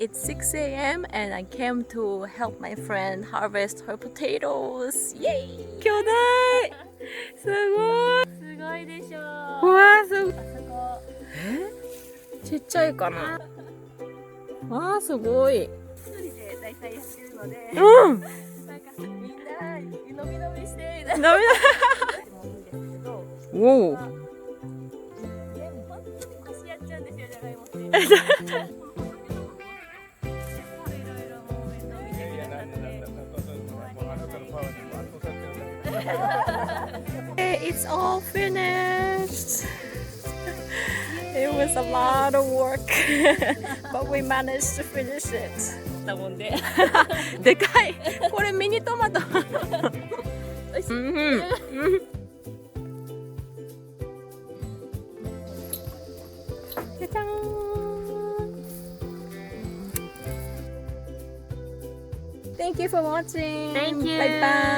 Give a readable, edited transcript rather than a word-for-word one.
It's 6 a.m. and I came to help my friend harvest her potatoes. Yay! 巨大すごいすごいでしょう。うわすごいあそこちっちゃいかなわあすごい一人で大体やってるので、うんなんかみんな伸び伸びしてみたいな。ダメもいいんですけど、だおおでも本当に腰やっちゃうんですよ、じゃがいもって。いろいろもう面倒見てくださって。It's all finished. It was a lot of work, but we managed to finish it. だもんで。でかい。これミニトマト。美味しい。うん。じゃじゃーん。Thank you for watching. Thank you. Bye bye.